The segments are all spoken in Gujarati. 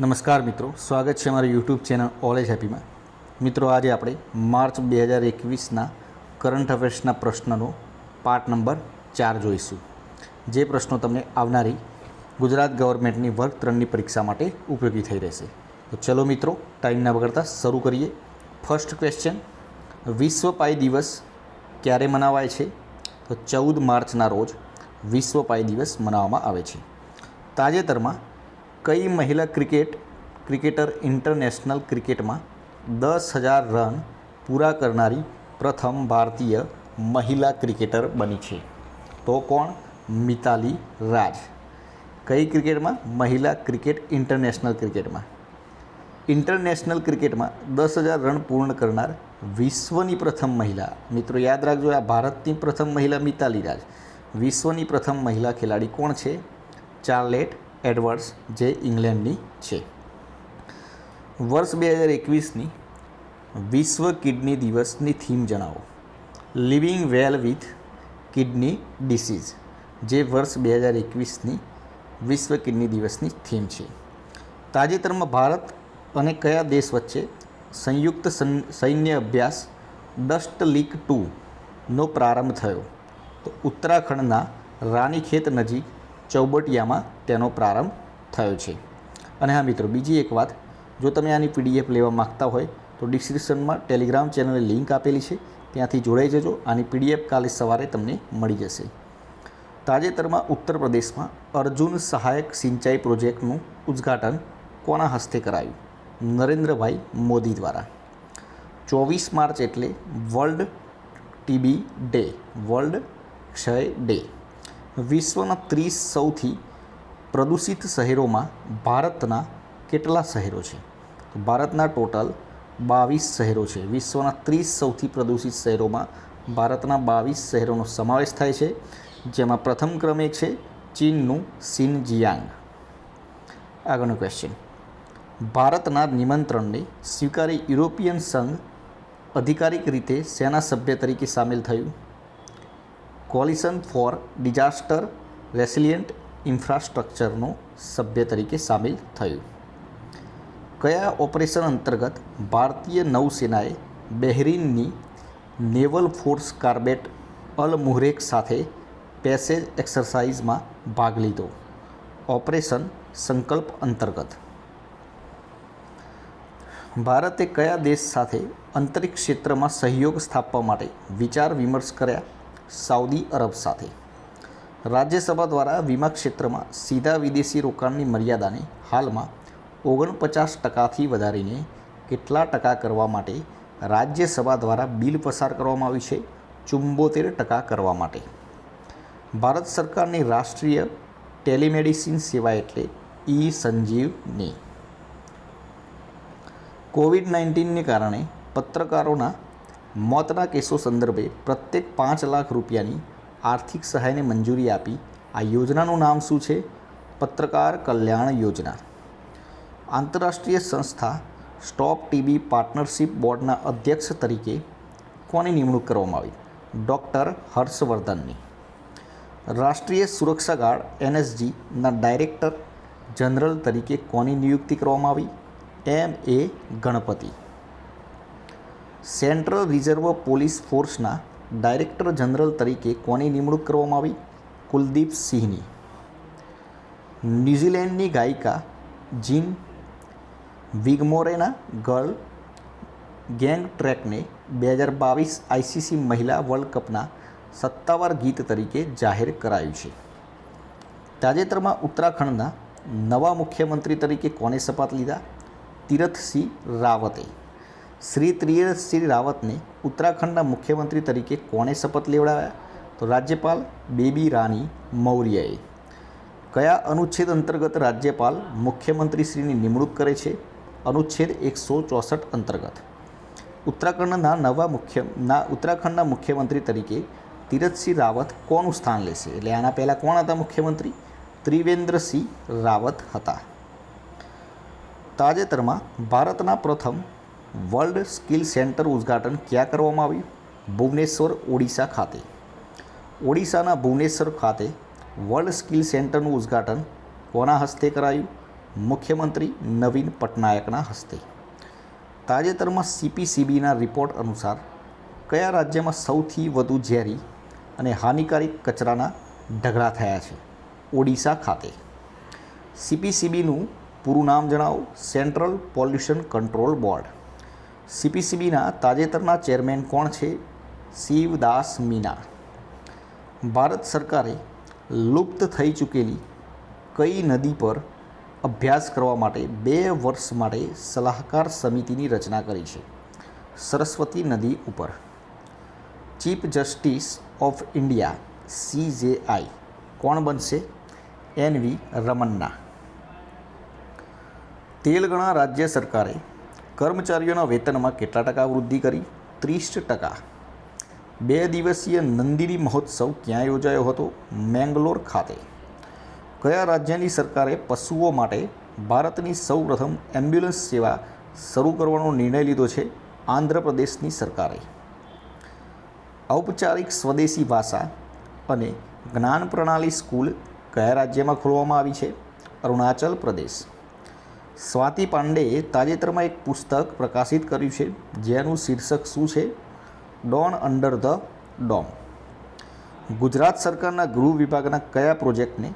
નમસ્કાર મિત્રો, સ્વાગત છે અમારી યુટ્યુબ ચેનલ ઓલ એજ હેપીમાં. મિત્રો, આજે આપણે માર્ચ 2021ના કરંટ અફેર્સના પ્રશ્નનો પાર્ટ નંબર 4 જોઈશું, જે પ્રશ્નો તમને આવનારી ગુજરાત ગવર્મેન્ટની વર્ગ 3ની પરીક્ષા માટે ઉપયોગી થઈ રહેશે. તો ચલો મિત્રો, ટાઈમ ના બગાડતા શરૂ કરીએ. ફર્સ્ટ ક્વેશ્ચન: વિશ્વ પાઈ દિવસ ક્યારે મનાવાય છે? તો 14 માર્ચના રોજ વિશ્વ પાઈ દિવસ મનાવવામાં આવે છે. તાજેતરમાં કઈ મહિલા ક્રિકેટર ઇન્ટરનેશનલ ક્રિકેટમાં 10,000 રન પૂરા કરનારી પ્રથમ ભારતીય મહિલા ક્રિકેટર બની છે? તો કોણ? મિતાલી રાજ. કઈ ક્રિકેટમાં? મહિલા ક્રિકેટ ઇન્ટરનેશનલ ક્રિકેટમાં 10,000 રન પૂર્ણ કરનાર વિશ્વની પ્રથમ મહિલા. મિત્રો યાદ રાખજો, આ ભારતની પ્રથમ મહિલા મિતાલી રાજ. વિશ્વની પ્રથમ મહિલા ખેલાડી કોણ છે? ચાર્લેટ એડવર્ડ્સ, જે ઇંગ્લેન્ડની છે. વર્ષ 2021ની વિશ્વ કિડની દિવસની થીમ જણાવો. Living well with kidney disease, જે વર્ષ 2021ની વિશ્વ કિડની દિવસની થીમ છે. તાજેતરમાં ભારત અને કયા દેશ વચ્ચે સંયુક્ત સૈન્ય અભ્યાસ ડસ્ટ લીક 2નો પ્રારંભ થયો? તો ઉત્તરાખંડના રાનીખેત નજીક ચૌબટિયામાં તેનો પ્રારંભ થયો છે. અને હા મિત્રો, બીજી એક વાત, જો તમે આની પીડીએફ લેવા માગતા હોય તો ડિસ્ક્રિપ્શનમાં ટેલિગ્રામ ચેનલની લિંક આપેલી છે, ત્યાંથી જોડાઈ જજો. આની પીડીએફ કાલે સવારે તમને મળી જશે. તાજેતરમાં ઉત્તર પ્રદેશમાં અર્જુન સહાયક સિંચાઈ પ્રોજેક્ટનું ઉદ્ઘાટન કોના હસ્તે કરાયું? નરેન્દ્રભાઈ મોદી દ્વારા. 24 માર્ચ એટલે વર્લ્ડ ટીબી ડે, વર્લ્ડ ક્ષય ડે. વિશ્વના 30 સૌથી પ્રદૂષિત શહેરોમાં ભારતના કેટલા શહેરો છે? તો ભારતના ટોટલ 22 શહેરો છે. વિશ્વના 30 સૌથી પ્રદૂષિત શહેરોમાં ભારતના 22 શહેરોનો સમાવેશ થાય છે, જેમાં પ્રથમ ક્રમે છે ચીનનું શિનજિયાંગ. આગળનો ક્વેશ્ચન: ભારતના નિમંત્રણને સ્વીકારી યુરોપિયન સંઘ આધિકારિક રીતે શેના સભ્ય તરીકે સામેલ થયું? કોલિશન ફોર ડિઝાસ્ટર રેસિલિયન્ટ ઇન્ફ્રાસ્ટ્રક્ચરનો સભ્ય તરીકે સામેલ થયું. કયા ઓપરેશન અંતર્ગત ભારતીય નૌસેનાએ બહેરીનની નેવલ ફોર્સ કોર્બેટ અલ મુહરેક સાથે પેસેજ એક્સરસાઇઝમાં ભાગ લીધો? ઓપરેશન સંકલ્પ અંતર્ગત. ભારતે કયા દેશ સાથે અંતરિક્ષ ક્ષેત્રમાં સહયોગ સ્થાપવા માટે વિચાર વિમર્શ કર્યા? સાઉદી અરબ સાથે. રાજ્યસભા દ્વારા વીમા ક્ષેત્રમાં સીધા વિદેશી રોકાણની મર્યાદાને હાલમાં 49%થી વધારીને કેટલા ટકા કરવા માટે રાજ્યસભા દ્વારા બિલ પસાર કરવામાં આવ્યું છે? 74% કરવા માટે. ભારત સરકારની રાષ્ટ્રીય ટેલિમેડિસિન સેવા એટલે ઈ-સંજીવની. કોવિડ-19ને કારણે પત્રકારોના મોતના કેસો સંદર્ભે પ્રત્યેક 5 લાખ રૂપિયાની આર્થિક સહાયને મંજૂરી આપી આ યોજનાનું નામ શું છે? પત્રકાર કલ્યાણ યોજના. આંતરરાષ્ટ્રીય સંસ્થા સ્ટોપ ટીબી પાર્ટનરશિપ બોર્ડના અધ્યક્ષ તરીકે કોની નિમણૂક કરવામાં આવી? ડૉક્ટર હર્ષવર્ધનની. રાષ્ટ્રીય સુરક્ષા ગાર્ડ એનએસજીના ડાયરેક્ટર જનરલ તરીકે કોની નિયુક્તિ કરવામાં આવી? M.A. Ganpati. Central reserve police ફોર્સના ડાયરેક્ટર જનરલ તરીકે કોની નિમણૂક કરવામાં આવી? કુલદીપ સિંહની. ન્યૂઝીલેન્ડની ગાયિકા જીન વિગમોરેના ગર્લ ગેંગ ટ્રેકને 2022 આઈસીસી મહિલા વર્લ્ડ કપના સત્તાવાર ગીત તરીકે જાહેર કરાયું છે. તાજેતરમાં ઉત્તરાખંડના નવા મુખ્યમંત્રી તરીકે કોને શપથ લીધા? તીરથસિંહ રાવતે. શ્રી તીરથસિંહ રાવતને ઉત્તરાખંડના મુખ્યમંત્રી તરીકે કોણે શપથ લેવડાવ્યા? તો રાજ્યપાલ બેબી રાની મૌર્યએ. કયા અનુચ્છેદ અંતર્ગત રાજ્યપાલ મુખ્યમંત્રીશ્રીની નિમણૂક કરે છે? અનુચ્છેદ 164 અંતર્ગત. ઉત્તરાખંડના મુખ્યમંત્રી તરીકે તીરથસિંહ રાવત કોનું સ્થાન લેશે? એટલે આના પહેલાં કોણ હતા મુખ્યમંત્રી? ત્રિવેન્દ્રસિંહ રાવત હતા. તાજેતરમાં ભારતના પ્રથમ વર્લ્ડ સ્કિલ સેન્ટર ઉદ્ઘાટન ક્યાં કરવામાં આવ્યું? ભુવનેશ્વર, ઓડિશા ખાતે. ઓડિશાના ભુવનેશ્વર ખાતે વર્લ્ડ સ્કિલ સેન્ટરનું ઉદ્ઘાટન કોના હસ્તે કરાયું? મુખ્યમંત્રી નવીન પટનાયકના હસ્તે. તાજેતરમાં CPCBના રિપોર્ટ અનુસાર કયા રાજ્યમાં સૌથી વધુ ઝેરી અને હાનિકારક કચરાના ઢગલા થયા છે? ઓડિશા ખાતે. CPCBનું પૂરું નામ જણાવો. Central pollution control board. CPCBના તાજેતરના ચેરમેન કોણ છે? શિવદાસ મીના. ભારત સરકારે લુપ્ત થઈ ચૂકેલી કઈ નદી પર અભ્યાસ કરવા માટે 2 વર્ષ માટે સલાહકાર સમિતિની રચના કરી છે? સરસ્વતી નદી ઉપર. Chief justice of India CJI કોણ બનશે? NV રમન્ના. તેલંગાણા રાજ્ય સરકારે કર્મચારીઓના વેતનમાં કેટલા ટકા વૃદ્ધિ કરી? 30%. 2 દિવસીય નંદિની મહોત્સવ ક્યાં યોજાયો હતો? મેંગલોર ખાતે. કયા રાજ્યની સરકારે પશુઓ માટે ભારતની સૌપ્રથમ એમ્બ્યુલન્સ સેવા શરૂ કરવાનો નિર્ણય લીધો છે? આંધ્રપ્રદેશની સરકારે. ઔપચારિક સ્વદેશી ભાષા અને જ્ઞાન પ્રણાલી સ્કૂલ કયા રાજ્યમાં ખોલવામાં આવી છે? અરુણાચલ પ્રદેશ. સ્વાતિ પાંડેએ તાજેતરમાં એક પુસ્તક પ્રકાશિત કર્યું છે જેનું શીર્ષક શું છે? Don under the dome. Gujarat સરકારના ગૃહ વિભાગના કયા પ્રોજેક્ટને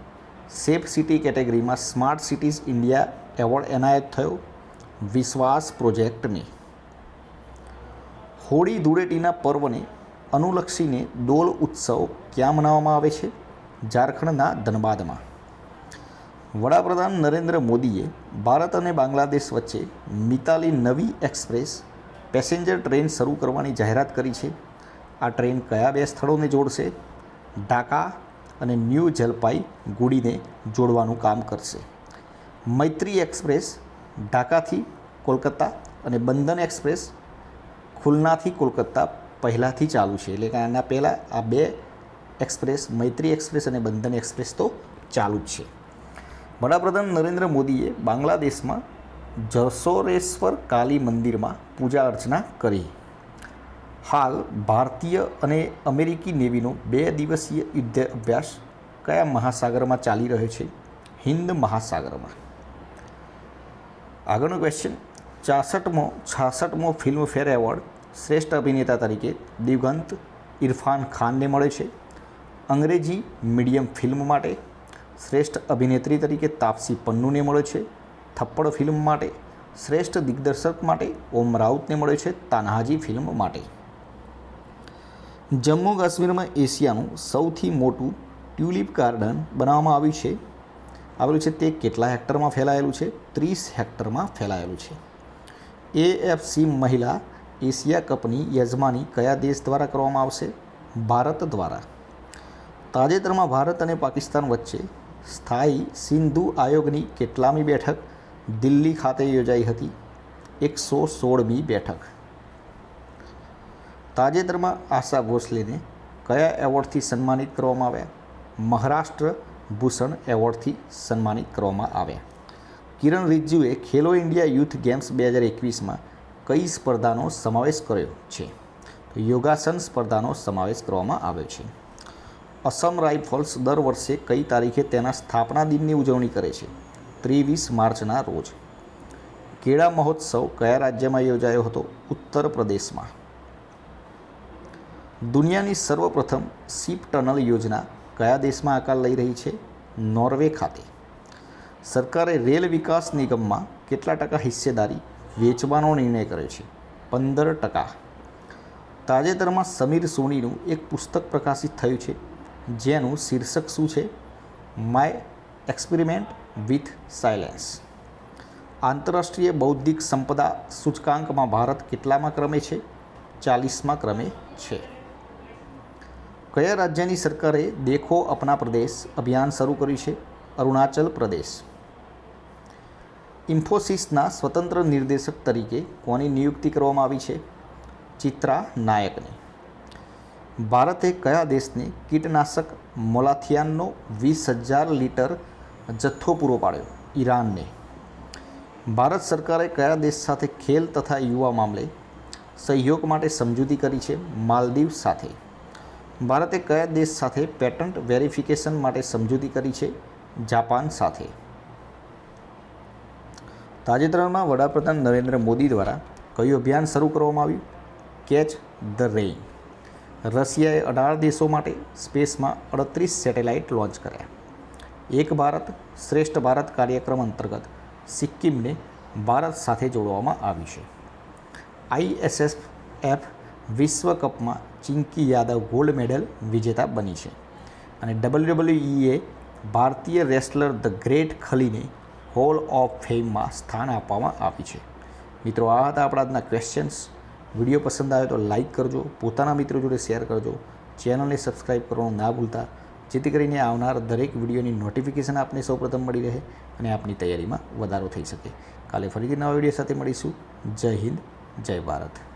સેફ સિટી કેટેગરીમાં સ્માર્ટ સિટીઝ ઇન્ડિયા એવોર્ડ એનાયત થયો? વિશ્વાસ પ્રોજેક્ટને. હોળી ધૂળેટીના પર્વને અનુલક્ષીને ડોલ ઉત્સવ ક્યાં મનાવવામાં આવે છે? ઝારખંડના ધનબાદમાં. વડાપ્રધાન નરેન્દ્ર મોદીએ ભારત અને બાંગ્લાદેશ વચ્ચે મિતાલી નવી એક્સપ્રેસ પેસેન્જર ટ્રેન શરૂ કરવાની જાહેરાત કરી છે. આ ટ્રેન કયા 2 સ્થળોને જોડશે? ઢાકા અને ન્યૂ જલપાઈગુડીને જોડવાનું કામ કરશે. મૈત્રી એક્સપ્રેસ ઢાકાથી કોલકાતા અને બંધન એક્સપ્રેસ ખુલનાથી કોલકાતા પહેલાંથી ચાલુ છે. એટલે કે આના પહેલાં આ 2 એક્સપ્રેસ મૈત્રી એક્સપ્રેસ અને બંધન એક્સપ્રેસ તો ચાલુ જ છે. વડાપ્રધાન નરેન્દ્ર મોદીએ બાંગ્લાદેશમાં જસોરેશ્વર કાલી મંદિરમાં પૂજા અર્ચના કરી. હાલ ભારતીય અને અમેરિકી નેવીનો 2 દિવસીય યુદ્ધ અભ્યાસ કયા મહાસાગરમાં ચાલી રહ્યો છે? હિન્દ મહાસાગરમાં. આગળનો ક્વેશ્ચન. 66મો ફિલ્મફેર એવોર્ડ શ્રેષ્ઠ અભિનેતા તરીકે દિગંત ઇરફાન ખાનને મળે છે. અંગ્રેજી મીડિયમ ફિલ્મ માટે શ્રેષ્ઠ અભિનેત્રી તરીકે તાપસી પન્નુને મળે છે. થપ્પડ ફિલ્મ માટે શ્રેષ્ઠ દિગ્દર્શક માટે ઓમ રાઉતને મળે છે. તાન્હાજી ફિલ્મ માટે. જમ્મુ કાશ્મીરમાં એશિયાનું સૌથી મોટું ટ્યુલિપ ગાર્ડન બનાવવામાં આવેલું છે. તે કેટલા હેક્ટરમાં ફેલાયેલું છે? 30 હેક્ટરમાં ફેલાયેલું છે. AFC મહિલા એશિયા કપની યજમાની કયા દેશ દ્વારા કરવામાં આવશે? ભારત દ્વારા. તાજેતરમાં ભારત અને પાકિસ્તાન વચ્ચે સ્થાયી સિંધુ આયોગની કેટલામી બેઠક દિલ્હી ખાતે યોજાઈ હતી? 116મી બેઠક. તાજેતરમાં આશા ભોસલેને કયા એવોર્ડથી સન્માનિત કરવામાં આવ્યા? મહારાષ્ટ્ર ભૂષણ એવોર્ડથી સન્માનિત કરવામાં આવ્યા. કિરણ રિજ્જુએ ખેલો ઇન્ડિયા યુથ ગેમ્સ 2021માં કઈ સ્પર્ધાનો સમાવેશ કર્યો છે? યોગાસન સ્પર્ધાનો સમાવેશ કરવામાં આવ્યો છે. અસમ રાઇફલ્સ દર વર્ષે કઈ તારીખે તેના સ્થાપના દિનની ઉજવણી કરે છે? 23 માર્ચના રોજ. કેળા મહોત્સવ કયા રાજ્યમાં યોજાયો હતો? ઉત્તર પ્રદેશમાં. દુનિયાની સર્વપ્રથમ શિપ ટનલ યોજના કયા દેશમાં આકાર લઈ રહી છે? નોર્વે ખાતે. સરકારે રેલ વિકાસ નિગમમાં કેટલા ટકા હિસ્સેદારી વેચવાનો નિર્ણય કર્યો છે? 15%. તાજેતરમાં સમીર સોનીનું એક પુસ્તક પ્રકાશિત થયું છે જેનું શીર્ષક શું છે? My experiment with silence. આંતરરાષ્ટ્રીય બૌદ્ધિક સંપદા સૂચકાંકમાં ભારત કેટલામાં ક્રમે છે? 40મા ક્રમે છે. કયા રાજ્યની સરકારે દેખો અપના પ્રદેશ અભિયાન શરૂ કર્યું છે? અરુણાચલ પ્રદેશ. ઇન્ફોસિસના સ્વતંત્ર નિર્દેશક તરીકે કોની નિયુક્તિ કરવામાં આવી છે? ચિત્રા નાયકની. ભારતે કયા દેશને કીટનાશક મોલાથિયાનનો 20,000 લીટર જથ્થો પૂરો પાડ્યો? ઈરાનને. ભારત સરકારે કયા દેશ સાથે ખેલ તથા યુવા મામલે સહયોગ માટે સમજૂતી કરી છે? માલદીવ સાથે. ભારતે કયા દેશ સાથે પેટન્ટ વેરિફિકેશન માટે સમજૂતી કરી છે? જાપાન સાથે. તાજેતરમાં વડાપ્રધાન નરેન્દ્ર મોદી દ્વારા કયું અભિયાન શરૂ કરવામાં આવ્યું? Catch the rain. રશિયાએ 18 દેશો માટે સ્પેસમાં 38 સેટેલાઇટ લોન્ચ કર્યા. એક ભારત શ્રેષ્ઠ ભારત કાર્યક્રમ અંતર્ગત સિક્કિમને ભારત સાથે જોડવામાં આવ્યું છે. ISSF વિશ્વકપમાં ચિંકી યાદવ ગોલ્ડ મેડલ વિજેતા બની છે. અને WWE ભારતીય રેસલર ધ ગ્રેટ ખલીને હોલ ઓફ ફેમમાં સ્થાન આપવામાં આવ્યું છે. મિત્રો, આ હતા આપણા આજના ક્વેશ્ચન્સ. વિડીયો પસંદ આવે તો લાઇક કરજો, પોતાના મિત્રો જોડે શેર કરજો, ચેનલને સબસ્ક્રાઈબ કરવાનું ના ભૂલતા, જેથી કરીને આવનાર દરેક વિડીયોની નોટિફિકેશન આપને સૌપ્રથમ મળી રહે અને આપની તૈયારીમાં વધારો થઈ શકે. કાલે ફરીથી નવા વિડીયો સાથે મળીશું. જય હિન્દ, જય ભારત.